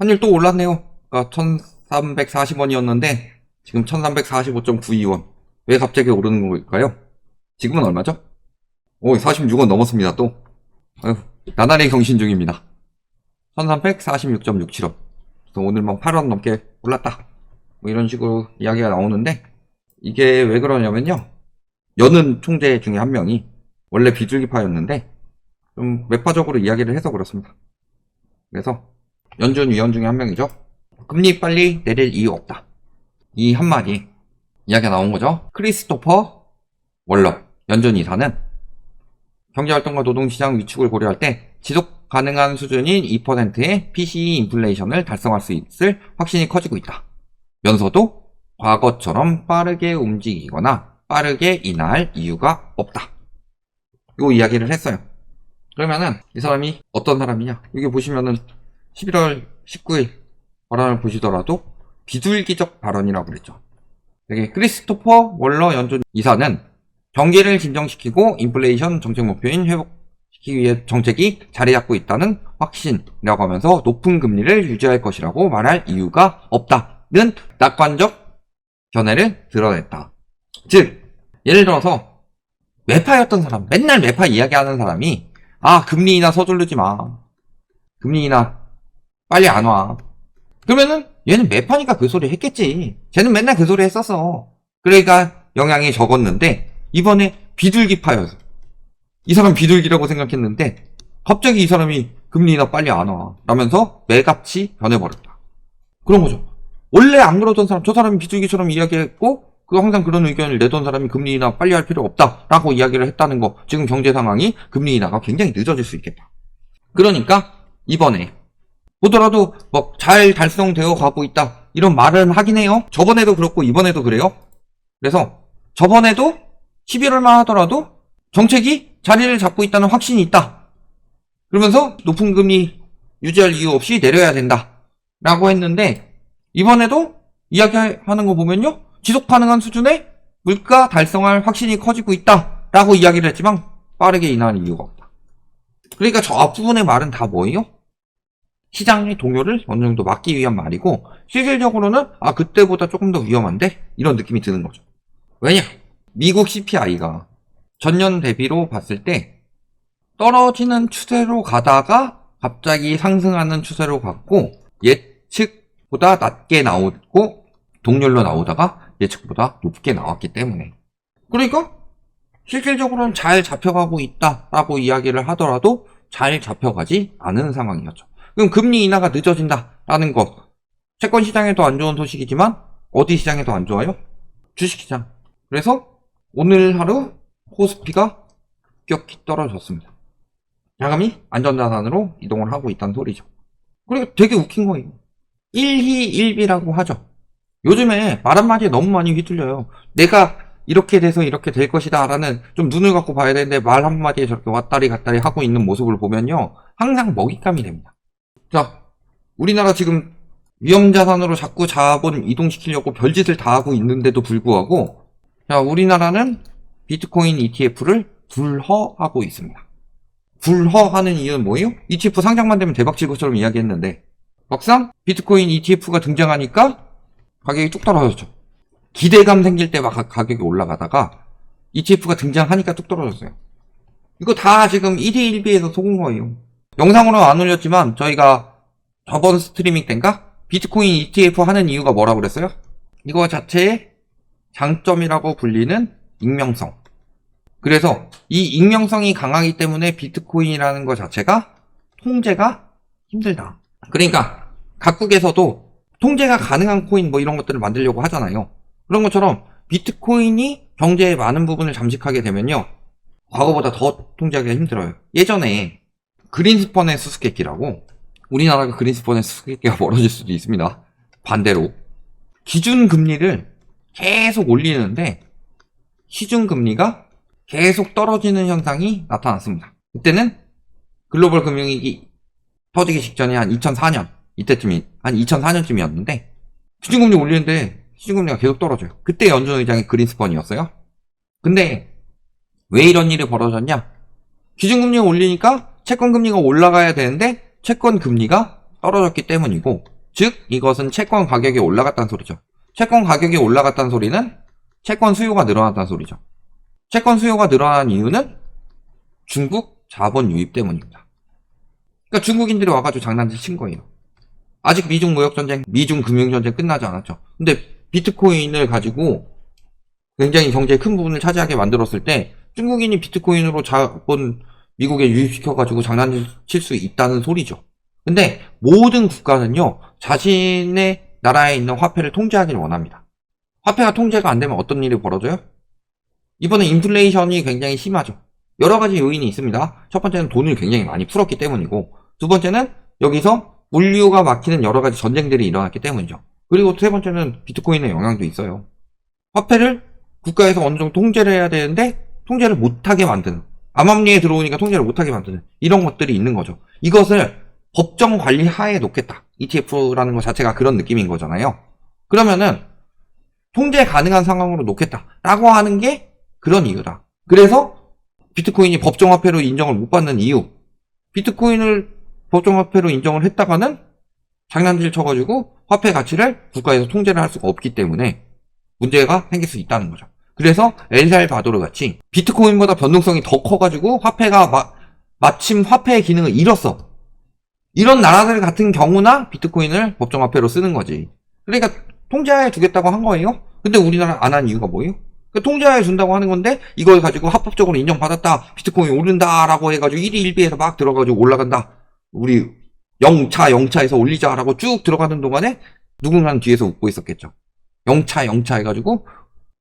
환율 또 올랐네요. 그러니까 1340원이었는데 지금 1345.92원. 왜 갑자기 오르는 걸까요? 지금은 얼마죠? 오, 46원 넘었습니다. 또 아유, 나날이 경신 중입니다. 1346.67원. 오늘만 8원 넘게 올랐다, 뭐 이런 식으로 이야기가 나오는데, 이게 왜 그러냐면요, 여는 총재 중에 한 명이 원래 비둘기파였는데 좀 매파적으로 이야기를 해서 그렇습니다. 그래서 연준 위원 중에 한 명이죠. 금리 빨리 내릴 이유 없다, 이 한마디 이야기가 나온 거죠. 크리스토퍼 월러 연준 이사는 경제활동과 노동시장 위축을 고려할 때 지속 가능한 수준인 2%의 PCE 인플레이션을 달성할 수 있을 확신이 커지고 있다 면서도 과거처럼 빠르게 움직이거나 빠르게 인하할 이유가 없다, 요 이야기를 했어요. 그러면은 이 사람이 어떤 사람이냐, 여기 보시면은 11월 19일 발언을 보시더라도 비둘기적 발언이라고 그랬죠. 여기 크리스토퍼 월러 연준 이사는 경기를 진정시키고 인플레이션 정책 목표인 회복시키기 위해 정책이 자리 잡고 있다는 확신이라고 하면서 높은 금리를 유지할 것이라고 말할 이유가 없다는 낙관적 견해를 드러냈다. 즉, 예를 들어서 매파였던 사람, 맨날 매파 이야기하는 사람이 금리 인하 서두르지 마, 금리 인하 빨리 안 와, 그러면은 얘는 매파니까 그 소리 했겠지. 쟤는 맨날 그 소리 했었어. 그러니까 영향이 적었는데, 이번에 비둘기파여서 이 사람 비둘기라고 생각했는데 갑자기 이 사람이 금리 인하 빨리 안 와 라면서 매같이 변해버렸다, 그런 거죠. 원래 안 그러던 사람, 저 사람이 비둘기처럼 이야기했고 항상 그런 의견을 내던 사람이 금리 인하 빨리 할 필요 없다 라고 이야기를 했다는 거, 지금 경제 상황이 금리 인하가 굉장히 늦어질 수 있겠다. 그러니까 이번에 보더라도 뭐 잘 달성되어 가고 있다 이런 말은 하긴 해요. 저번에도 그렇고 이번에도 그래요. 그래서 저번에도 11월만 하더라도 정책이 자리를 잡고 있다는 확신이 있다, 그러면서 높은 금리 유지할 이유 없이 내려야 된다 라고 했는데, 이번에도 이야기하는 거 보면요, 지속 가능한 수준의 물가 달성할 확신이 커지고 있다 라고 이야기를 했지만 빠르게 인하할 이유가 없다. 그러니까 저 앞부분의 말은 다 뭐예요? 시장의 동요를 어느 정도 막기 위한 말이고, 실질적으로는 그때보다 조금 더 위험한데 이런 느낌이 드는 거죠. 왜냐? 미국 CPI가 전년 대비로 봤을 때 떨어지는 추세로 가다가 갑자기 상승하는 추세로 갔고, 예측보다 낮게 나오고 동률로 나오다가 예측보다 높게 나왔기 때문에, 그러니까 실질적으로는 잘 잡혀가고 있다라고 이야기를 하더라도 잘 잡혀가지 않은 상황이었죠. 그럼 금리 인하가 늦어진다라는 것, 채권 시장에도 안 좋은 소식이지만 어디 시장에도 안 좋아요? 주식시장. 그래서 오늘 하루 코스피가 급격히 떨어졌습니다. 자금이 안전자산으로 이동을 하고 있다는 소리죠. 그리고 되게 웃긴 거예요. 1희 1비라고 하죠. 요즘에 말 한마디에 너무 많이 휘둘려요. 내가 이렇게 돼서 이렇게 될 것이다 라는, 좀 눈을 갖고 봐야 되는데 말 한마디에 저렇게 왔다리 갔다리 하고 있는 모습을 보면요, 항상 먹잇감이 됩니다. 자, 우리나라 지금 위험자산으로 자꾸 자본 이동시키려고 별짓을 다 하고 있는데도 불구하고, 자, 우리나라는 비트코인 ETF를 불허하고 있습니다. 불허하는 이유는 뭐예요? ETF 상장만 되면 대박칠 것처럼 이야기했는데 막상 비트코인 ETF가 등장하니까 가격이 뚝 떨어졌죠. 기대감 생길 때 막 가격이 올라가다가 ETF가 등장하니까 뚝 떨어졌어요. 이거 다 지금 1희 1비에서 속은 거예요. 영상으로는 안 올렸지만 저희가 저번 스트리밍 때인가 비트코인 ETF 하는 이유가 뭐라고 그랬어요? 이거 자체의 장점이라고 불리는 익명성. 그래서 이 익명성이 강하기 때문에 비트코인이라는 것 자체가 통제가 힘들다. 그러니까 각국에서도 통제가 가능한 코인 뭐 이런 것들을 만들려고 하잖아요. 그런 것처럼 비트코인이 경제의 많은 부분을 잠식하게 되면요, 과거보다 더 통제하기가 힘들어요. 예전에 그린스펀의 수수께끼라고, 우리나라가 그린스펀의 수수께끼가 벌어질 수도 있습니다. 반대로 기준금리를 계속 올리는데 시중금리가 계속 떨어지는 현상이 나타났습니다. 그때는 글로벌 금융위기 터지기 직전에 한 2004년, 이때쯤이 한 2004년쯤이었는데 시중금리 올리는데 시중금리가 계속 떨어져요. 그때 연준 의장이 그린스펀이었어요. 근데 왜 이런 일이 벌어졌냐? 기준금리가 올리니까 채권금리가 올라가야 되는데 채권금리가 떨어졌기 때문이고, 즉 이것은 채권 가격이 올라갔다는 소리죠. 채권 가격이 올라갔다는 소리는 채권 수요가 늘어났다는 소리죠. 채권 수요가 늘어난 이유는 중국 자본 유입 때문입니다. 그러니까 중국인들이 와가지고 장난질 친 거예요. 아직 미중 무역전쟁, 미중 금융전쟁 끝나지 않았죠. 근데 비트코인을 가지고 굉장히 경제의 큰 부분을 차지하게 만들었을 때 중국인이 비트코인으로 자본 미국에 유입시켜가지고 장난칠 수 있다는 소리죠. 근데 모든 국가는요, 자신의 나라에 있는 화폐를 통제하기를 원합니다. 화폐가 통제가 안 되면 어떤 일이 벌어져요? 이번에 인플레이션이 굉장히 심하죠. 여러 가지 요인이 있습니다. 첫 번째는 돈을 굉장히 많이 풀었기 때문이고, 두 번째는 여기서 물류가 막히는 여러 가지 전쟁들이 일어났기 때문이죠. 그리고 세 번째는 비트코인의 영향도 있어요. 화폐를 국가에서 어느 정도 통제를 해야 되는데 통제를 못하게 만드는, 암암리에 들어오니까 통제를 못하게 만드는 이런 것들이 있는 거죠. 이것을 법정 관리 하에 놓겠다. ETF라는 것 자체가 그런 느낌인 거잖아요. 그러면은 통제 가능한 상황으로 놓겠다라고 하는 게 그런 이유다. 그래서 비트코인이 법정화폐로 인정을 못 받는 이유, 비트코인을 법정화폐로 인정을 했다가는 장난질 쳐가지고 화폐 가치를 국가에서 통제를 할 수가 없기 때문에 문제가 생길 수 있다는 거죠. 그래서 엘살바도르 같이 비트코인보다 변동성이 더 커가지고 화폐가 마침 화폐의 기능을 잃었어. 이런 나라들 같은 경우나 비트코인을 법정화폐로 쓰는 거지. 그러니까 통제하에 두겠다고 한 거예요. 근데 우리나라 안 한 이유가 뭐예요? 통제하에 준다고 하는 건데 이걸 가지고 합법적으로 인정받았다, 비트코인 오른다라고 해가지고 1위 1비에서 막 들어가지고 올라간다, 우리 영차에서 올리자라고 쭉 들어가는 동안에 누군가는 뒤에서 웃고 있었겠죠. 영차 해가지고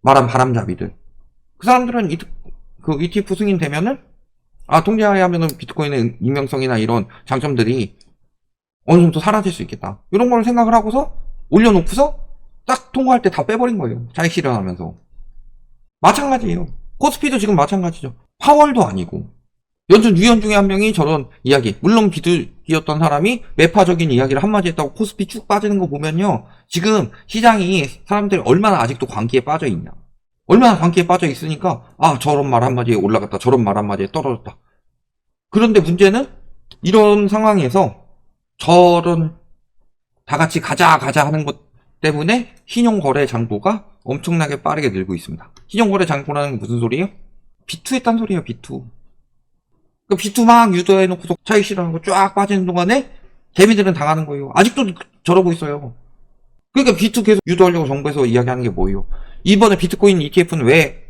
말한 바람잡이들, 그 사람들은 그 ETF 승인 되면은 통제하에 하면은 비트코인의 익명성이나 이런 장점들이 어느 정도 사라질 수 있겠다, 이런 걸 생각을 하고서 올려놓고서 딱 통과할 때 다 빼버린 거예요. 자익 실현하면서. 마찬가지예요. 코스피도 지금 마찬가지죠. 파월도 아니고 연준 위원 중에 한 명이 저런 이야기, 물론 비둘기였던 사람이 매파적인 이야기를 한마디 했다고 코스피 쭉 빠지는 거 보면요, 지금 시장이 사람들이 얼마나 아직도 광기에 빠져 있냐, 얼마나 광기에 빠져 있으니까 저런 말 한마디에 올라갔다, 저런 말 한마디에 떨어졌다. 그런데 문제는 이런 상황에서 저런 다 같이 가자 하는 것 때문에 신용거래 잔고가 엄청나게 빠르게 늘고 있습니다. 신용거래 잔고라는 게 무슨 소리예요? B2했단 소리예요. B2. B2 막 유도해놓고서 차익 실현하고 쫙 빠지는 동안에 개미들은 당하는 거예요. 아직도 저러고 있어요. 그러니까 B2 계속 유도하려고 정부에서 이야기하는 게 뭐예요? 이번에 비트코인 ETF는 왜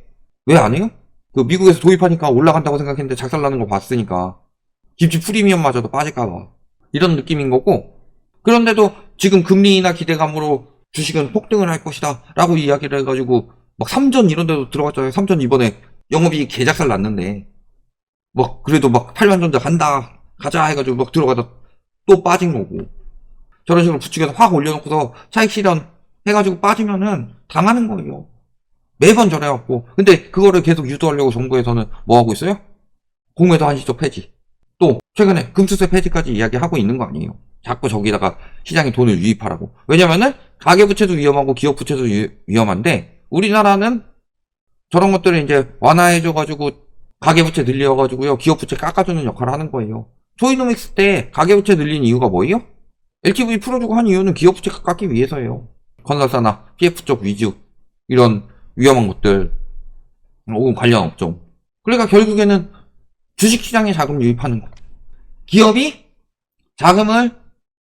안 해요? 그 미국에서 도입하니까 올라간다고 생각했는데 작살나는 거 봤으니까 김치 프리미엄마저도 빠질까봐, 이런 느낌인 거고, 그런데도 지금 금리나 기대감으로 주식은 폭등을 할 것이다 라고 이야기를 해가지고 막 3전 이런 데도 들어갔잖아요. 3전 이번에 영업이익 개작살 났는데 그래도 막 탈환전자 가자 해가지고 막 들어가다 또 빠진 거고, 저런 식으로 부추겨서 확 올려놓고서 차익 실현 해가지고 빠지면은 당하는 거예요. 매번 저래갖고. 근데 그거를 계속 유도하려고 정부에서는 뭐 하고 있어요? 공매도 한시적 폐지, 또 최근에 금수세 폐지까지 이야기하고 있는 거 아니에요. 자꾸 저기다가 시장에 돈을 유입하라고. 왜냐면은 가계부채도 위험하고 기업부채도 위험한데, 우리나라는 저런 것들을 이제 완화해줘가지고 가계부채 늘려가지고요, 기업부채 깎아주는 역할을 하는 거예요. 초이노믹스 때 가계부채 늘린 이유가 뭐예요? LTV 풀어주고 한 이유는 기업부채 깎기 위해서예요. 건설사나 PF 쪽 위주, 이런 위험한 것들, 혹은 관련 업종. 그러니까 결국에는 주식시장에 자금 유입하는 거. 기업이 자금을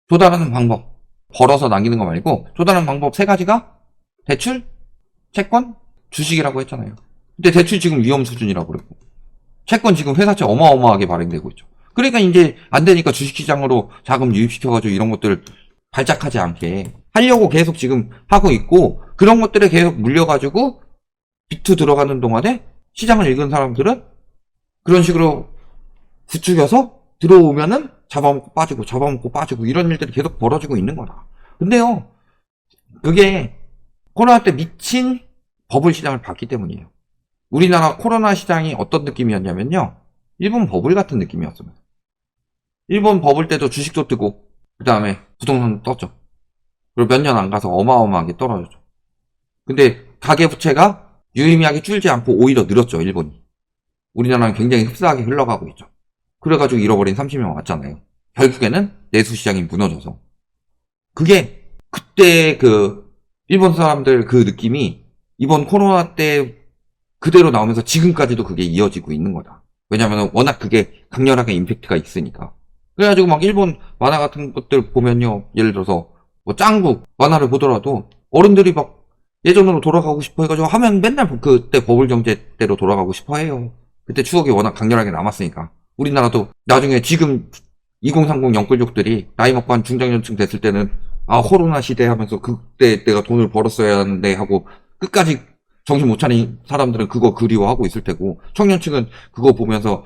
조달하는 방법, 벌어서 남기는 거 말고 조달하는 방법 3가지가 대출, 채권, 주식이라고 했잖아요. 근데 대출 지금 위험 수준이라고 그랬고, 채권 지금 회사채 어마어마하게 발행되고 있죠. 그러니까 이제 안 되니까 주식시장으로 자금 유입시켜가지고 이런 것들 발작하지 않게 하려고 계속 지금 하고 있고, 그런 것들에 계속 물려가지고 비트 들어가는 동안에 시장을 읽은 사람들은 그런 식으로 부추겨서 들어오면은 잡아먹고 빠지고 이런 일들이 계속 벌어지고 있는 거다. 근데요, 그게 코로나 때 미친 버블 시장을 봤기 때문이에요. 우리나라 코로나 시장이 어떤 느낌이었냐면요, 일본 버블 같은 느낌이었습니다. 일본 버블 때도 주식도 뜨고 그 다음에 부동산도 떴죠. 그리고 몇 년 안 가서 어마어마하게 떨어졌죠. 근데 가계부채가 유의미하게 줄지 않고 오히려 늘었죠, 일본이. 우리나라는 굉장히 흡사하게 흘러가고 있죠. 그래가지고 잃어버린 30년 왔잖아요. 결국에는 내수시장이 무너져서. 그게 그때 그 일본 사람들 그 느낌이 이번 코로나 때 그대로 나오면서 지금까지도 그게 이어지고 있는 거다. 왜냐면 워낙 그게 강렬하게 임팩트가 있으니까. 그래가지고 막 일본 만화 같은 것들 보면요. 예를 들어서 뭐 짱구 만화를 보더라도 어른들이 막 예전으로 돌아가고 싶어 해가지고 하면 맨날 그때 버블 정제 때로 돌아가고 싶어 해요. 그때 추억이 워낙 강렬하게 남았으니까. 우리나라도 나중에 지금 2030 영끌족들이 나이 먹고 한 중장년층 됐을 때는 아 코로나 시대 하면서 그때 내가 돈을 벌었어야 하는데 하고 끝까지 정신 못 차린 사람들은 그거 그리워하고 있을 테고 청년층은 그거 보면서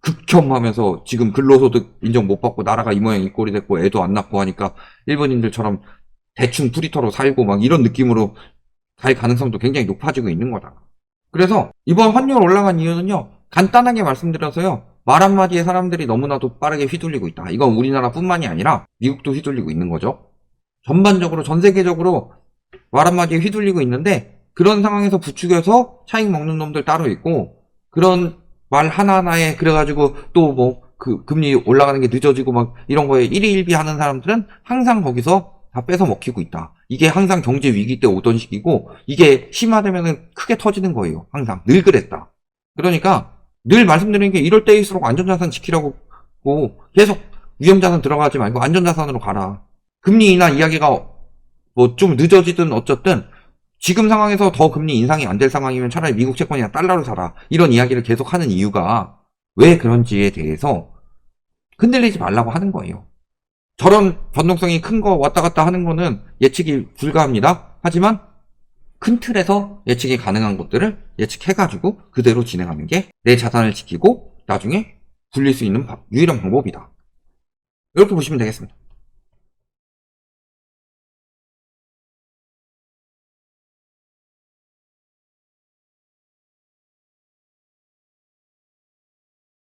극혐하면서 지금 근로소득 인정 못 받고 나라가 이 모양 이 꼴이 됐고 애도 안 낳고 하니까 일본인들처럼 대충 프리터로 살고 막 이런 느낌으로 갈 가능성도 굉장히 높아지고 있는 거다. 그래서 이번 환율 올라간 이유는요. 간단하게 말씀드려서요. 말 한마디에 사람들이 너무나도 빠르게 휘둘리고 있다. 이건 우리나라뿐만이 아니라 미국도 휘둘리고 있는 거죠. 전반적으로 전 세계적으로 말 한마디에 휘둘리고 있는데 그런 상황에서 부추겨서 차익 먹는 놈들 따로 있고 그런 말 하나하나에 그래가지고 또 뭐 그 금리 올라가는 게 늦어지고 막 이런 거에 일희일비 하는 사람들은 항상 거기서 다 뺏어 먹히고 있다. 이게 항상 경제 위기 때 오던 시기고 이게 심화되면은 크게 터지는 거예요. 항상 늘 그랬다. 그러니까 늘 말씀드리는 게 이럴 때일수록 안전자산 지키라고 계속 위험자산 들어가지 말고 안전자산으로 가라. 금리 인하 이야기가 뭐 좀 늦어지든 어쨌든 지금 상황에서 더 금리 인상이 안 될 상황이면 차라리 미국 채권이나 달러로 사라. 이런 이야기를 계속 하는 이유가 왜 그런지에 대해서 흔들리지 말라고 하는 거예요. 저런 변동성이 큰 거 왔다 갔다 하는 거는 예측이 불가합니다. 하지만 큰 틀에서 예측이 가능한 것들을 예측해가지고 그대로 진행하는 게 내 자산을 지키고 나중에 굴릴 수 있는 유일한 방법이다. 이렇게 보시면 되겠습니다.